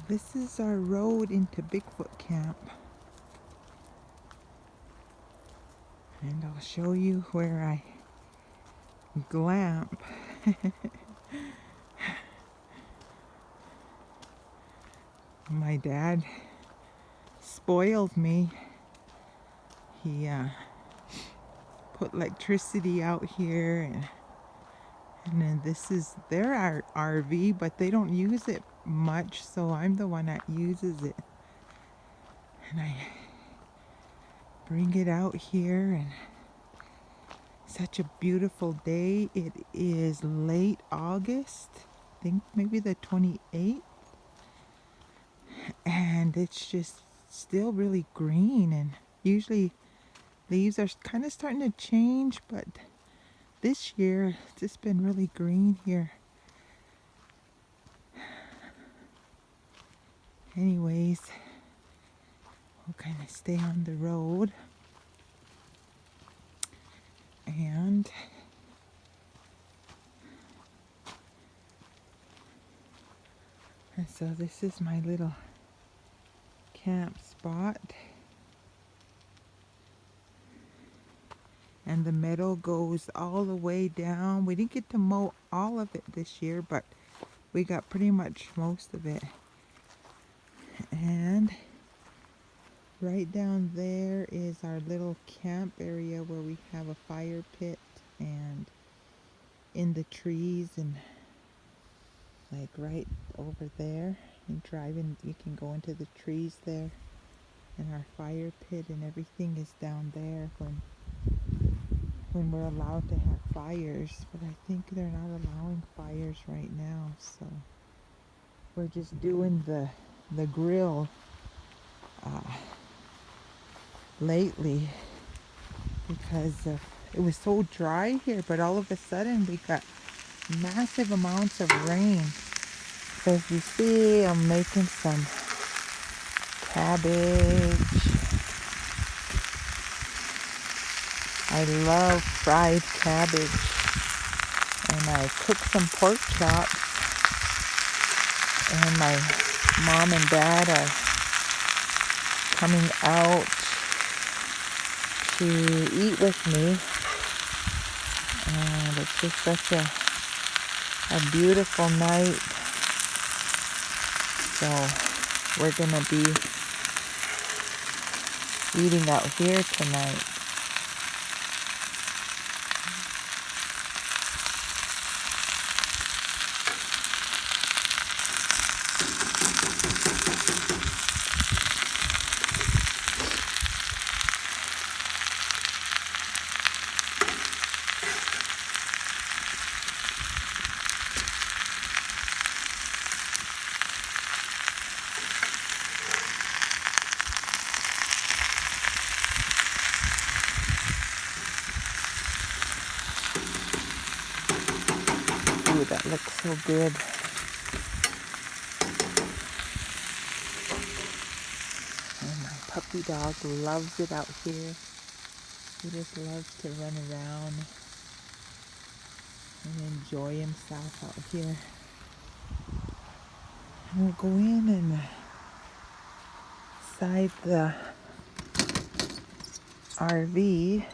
This is our road into Bigfoot camp. And I'll show you where I glamp. My dad spoiled me. He put electricity out here, and then this is their RV, but they don't use it much, so I'm the one that uses it. And I bring it out here, and such a beautiful day. It is late August, I think maybe the 28th, and it's just still really green. And usually leaves are kind of starting to change, but this year it's just been really green here. Anyways, we'll kind of stay on the road. And so this is my little camp spot. And the meadow goes all the way down. We didn't get to mow all of it this year, but we got pretty much most of it. And right down there is our little camp area where we have a fire pit, and in the trees, and like right over there, and driving, you can go into the trees there, and our fire pit and everything is down there when we're allowed to have fires. But I think they're not allowing fires right now, so we're just doing the grill lately, because it was so dry here, but all of a sudden we got massive amounts of rain. So as you see, I'm making some cabbage. I love fried cabbage. And I cooked some pork chops. And my mom and dad are coming out to eat with me. And it's just such a beautiful night. So we're gonna be eating out here tonight. Ooh, that looks so good. And my puppy dog loves it out here. He just loves to run around and enjoy himself out here. And we'll go in and inside the RV.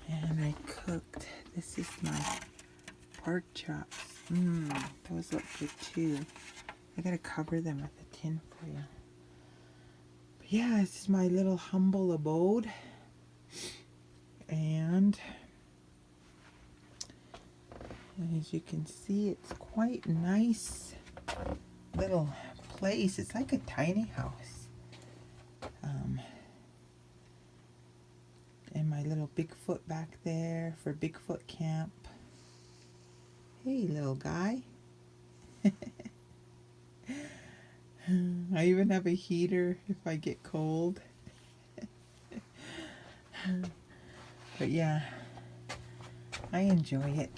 And I cooked, this is my pork chops. Those look good too. I gotta cover them with a tin for you. But yeah, this is my little humble abode. And as you can see, it's quite nice little place. It's like a tiny house. And my little Bigfoot back there for Bigfoot camp. Hey, little guy. I even have a heater if I get cold. But yeah, I enjoy it.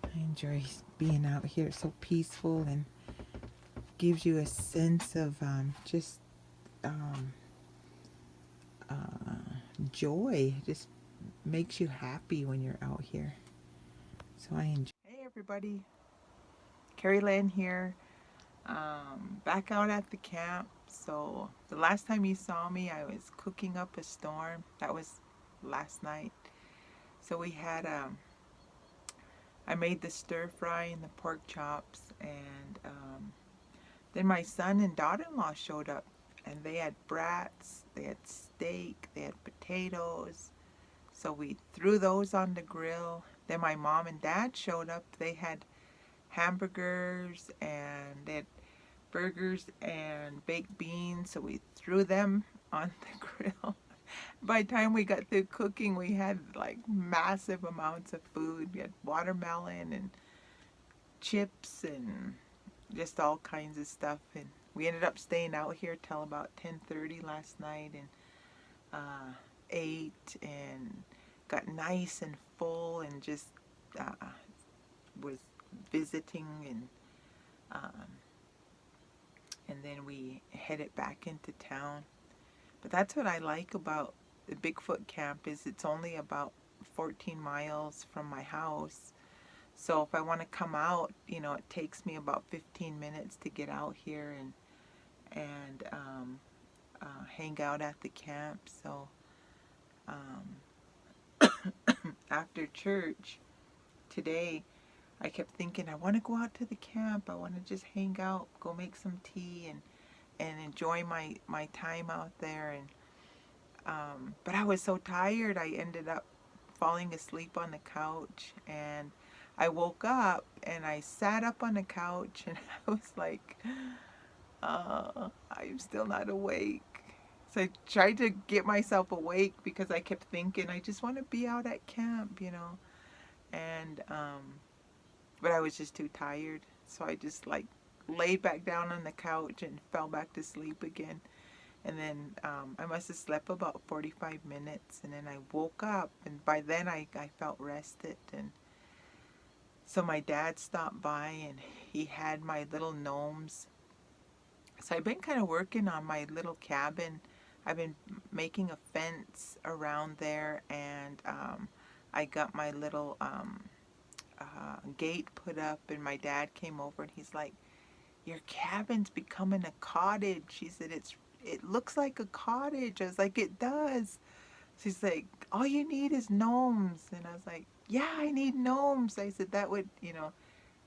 I enjoy being out here. It's so peaceful and gives you a sense of just joy. Just makes you happy when you're out here. So I enjoy. Hey everybody, Carrie Lynn here, back out at the camp. So the last time you saw me, I was cooking up a storm. That was last night. So we had, I made the stir fry and the pork chops, and then my son and daughter-in-law showed up, and they had brats, they had steak, they had potatoes. So we threw those on the grill. Then my mom and dad showed up. They had hamburgers and they had burgers and baked beans. So we threw them on the grill. By the time we got through cooking, we had like massive amounts of food. We had watermelon and chips and just all kinds of stuff. And we ended up staying out here till about 10:30 last night, and ate and got nice and full, and just uh, was visiting, um, and then we headed back into town. But that's what I like about the Bigfoot camp, is it's only about 14 miles from my house. So if I want to come out, it takes me about 15 minutes to get out here and hang out at the camp. So after church today, I kept thinking, I want to go out to the camp. I want to just hang out, go make some tea, and enjoy my time out there. And but I was so tired, I ended up falling asleep on the couch. And I woke up and I sat up on the couch, and I was like, I'm still not awake. So I tried to get myself awake because I kept thinking, I just want to be out at camp. And but I was just too tired, so I just like laid back down on the couch and fell back to sleep again. And then I must have slept about 45 minutes, and then I woke up, and by then I felt rested. And so my dad stopped by, and he had my little gnomes. So I've been kind of working on my little cabin. I've been making a fence around there, and I got my little gate put up, and my dad came over, and he's like, your cabin's becoming a cottage. He said, it looks like a cottage. I was like, it does. She's like, all you need is gnomes. And I was like, yeah, I need gnomes. I said, that would,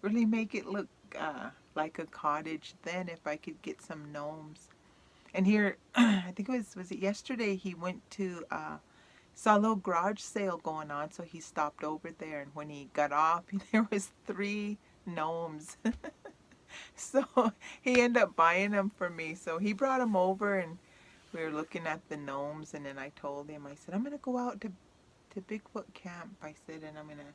really make it look like a cottage then, if I could get some gnomes. And here, I think was it yesterday, he went to, saw a little garage sale going on, so he stopped over there. And when he got off, there was 3 gnomes. So he ended up buying them for me. So he brought them over, and we were looking at the gnomes. And then I told him, I said, I'm going to go out to Bigfoot camp. I said, and I'm going to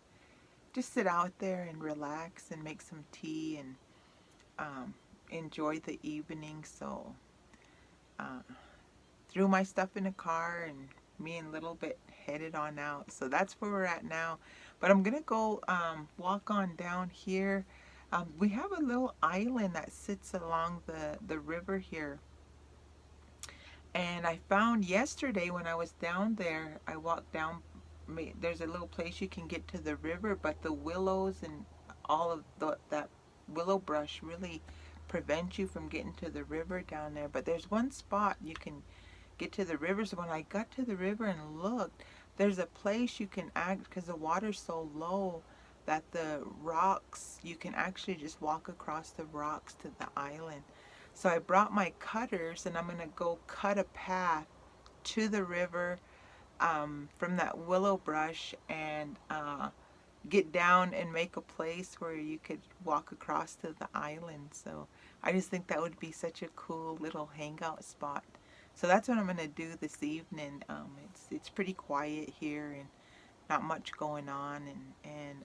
just sit out there and relax and make some tea and enjoy the evening. So threw my stuff in the car, and me and Little Bit headed on out. So that's where we're at now. But I'm going to go walk on down here. We have a little island that sits along the river here. And I found yesterday when I was down there, I walked down, there's a little place you can get to the river, but the willows and all of that willow brush really prevent you from getting to the river down there. But there's one spot you can get to the river. So when I got to the river and looked, there's a place you can act, because the water's so low that the rocks, you can actually just walk across the rocks to the island. So I brought my cutters, and I'm going to go cut a path to the river from that willow brush, and get down and make a place where you could walk across to the island. So I just think that would be such a cool little hangout spot. So that's what I'm going to do this evening. It's pretty quiet here and not much going on, and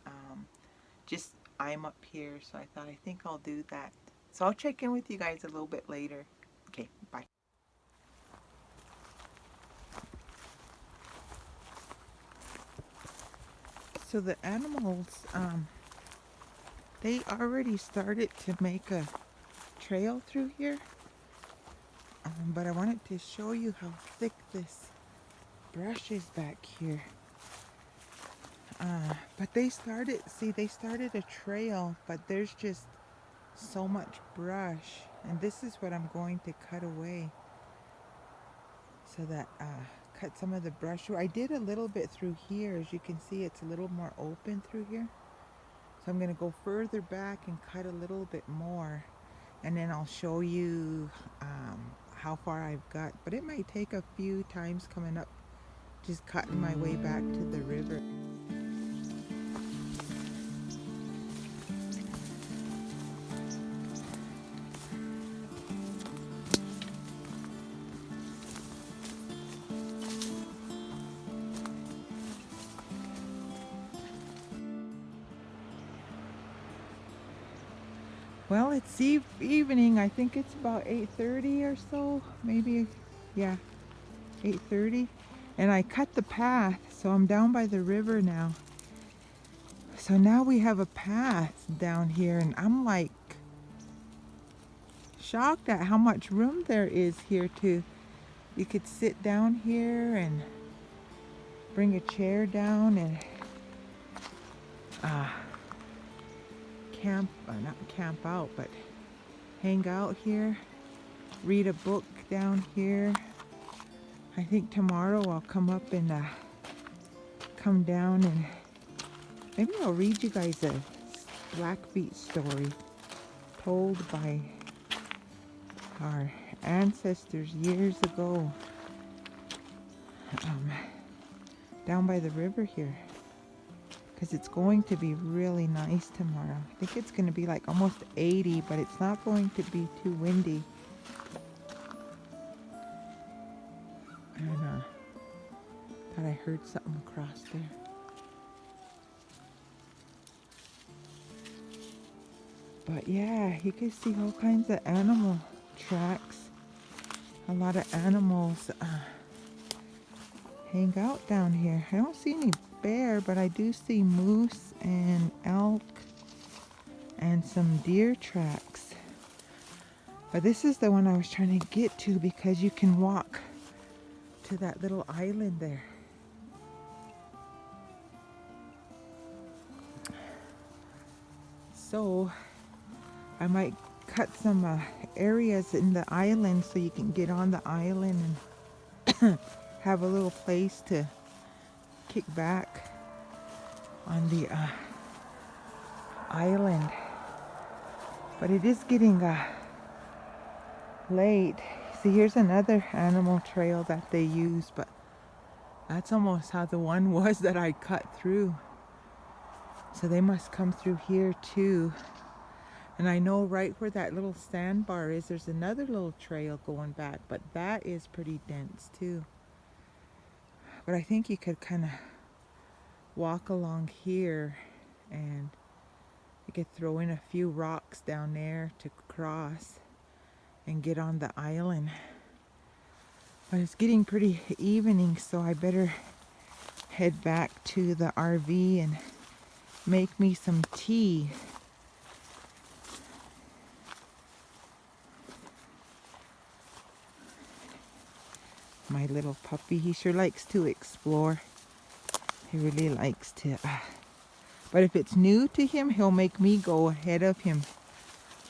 just I'm up here, so I think I'll do that. So I'll check in with you guys a little bit later. Okay, bye. So the animals, they already started to make a trail through here, but I wanted to show you how thick this brush is back here. But they started a trail, but there's just so much brush, and this is what I'm going to cut away so that cut some of the brush. I did a little bit through here. As you can see, it's a little more open through here. So I'm going to go further back and cut a little bit more, and then I'll show you how far I've got. But it might take a few times coming up, just cutting my way back to the river. Well, it's evening. I think it's about 8:30 or so, maybe. Yeah, 8:30. And I cut the path, so I'm down by the river now. So now we have a path down here, and I'm like shocked at how much room there is here too. You could sit down here and bring a chair down and not camp out, but hang out here, read a book down here. I think tomorrow I'll come up and come down and maybe I'll read you guys a Blackfeet story told by our ancestors years ago down by the river here, because it's going to be really nice tomorrow. I think it's going to be like almost 80, but it's not going to be too windy. And thought I heard something across there. But yeah, you can see all kinds of animal tracks. A lot of animals hang out down here. I don't see any bear, but I do see moose and elk and some deer tracks. But this is the one I was trying to get to because you can walk to that little island there. So I might cut some areas in the island so you can get on the island and have a little place to kick back on the island. But it is getting late. See, here's another animal trail that they use, but that's almost how the one was that I cut through. So they must come through here too. And I know right where that little sandbar is, there's another little trail going back, but that is pretty dense too. But I think you could kind of walk along here and you could throw in a few rocks down there to cross and get on the island. But it's getting pretty evening, so I better head back to the RV and make me some tea. My little puppy, he sure likes to explore. He really likes to. But if it's new to him, he'll make me go ahead of him.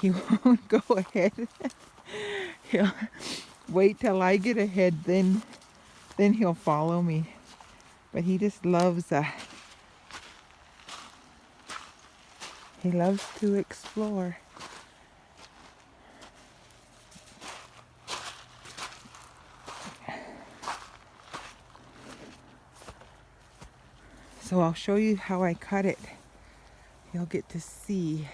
He won't go ahead. He'll wait till I get ahead, then he'll follow me. But he just loves he loves to explore. So I'll show you how I cut it. You'll get to see.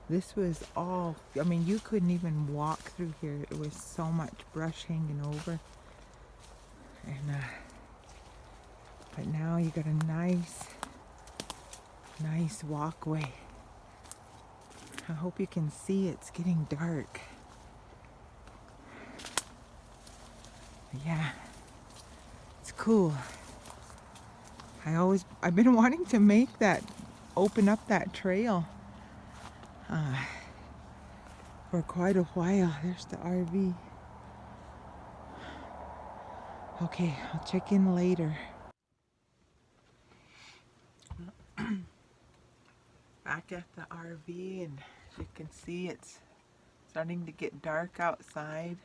This was all, I mean, you couldn't even walk through here. It was so much brush hanging over. And but now you got a nice walkway. I hope you can see it's getting dark. Yeah, it's cool. I've been wanting to make that, open up that trail for quite a while. There's the RV. Okay, I'll check in later. back at the RV, and you can see it's starting to get dark outside.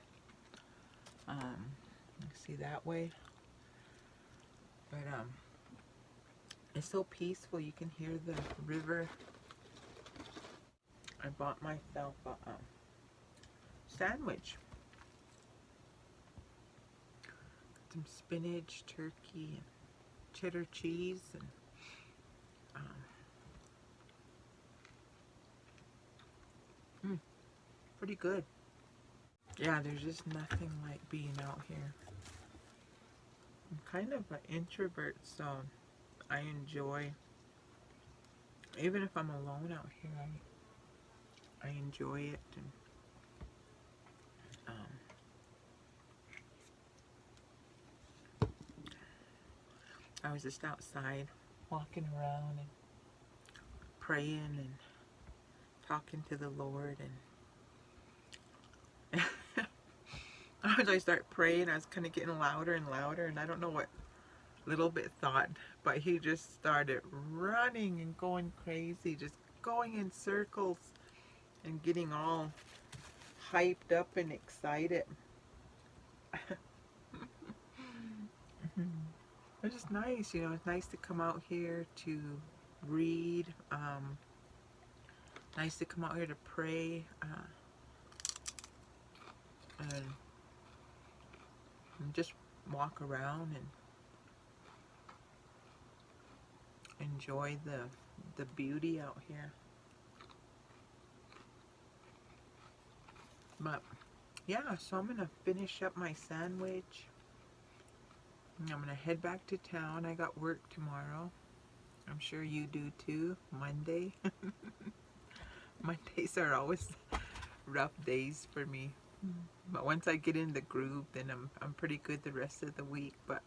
You see that way, but it's so peaceful. You can hear the river. I bought myself a sandwich, some spinach, turkey, and cheddar cheese, and pretty good. Yeah, there's just nothing like being out here. I'm kind of an introvert, so I enjoy, even if I'm alone out here, I enjoy it. And I was just outside walking around and praying and talking to the Lord, and as I start praying, I was kind of getting louder and louder, and I don't know what little bit thought, but he just started running and going crazy, just going in circles and getting all hyped up and excited. It's just nice, you know, it's nice to come out here to read, nice to come out here to pray, and just walk around and enjoy the beauty out here. But yeah, so I'm gonna finish up my sandwich. I'm gonna head back to town. I got work tomorrow. I'm sure you do too. Monday. Mondays are always rough days for me. But once I get in the groove, then I'm pretty good the rest of the week. But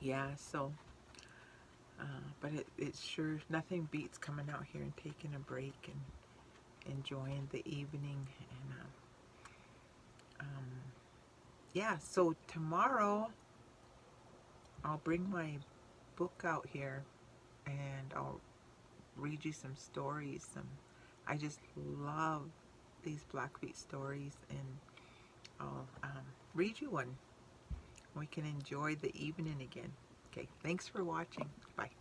yeah, so but it's sure nothing beats coming out here and taking a break and enjoying the evening. And yeah, so tomorrow I'll bring my book out here and I'll read you some stories. I just love these Blackfeet stories, and I'll read you one. We can enjoy the evening again. Okay, thanks for watching. Bye.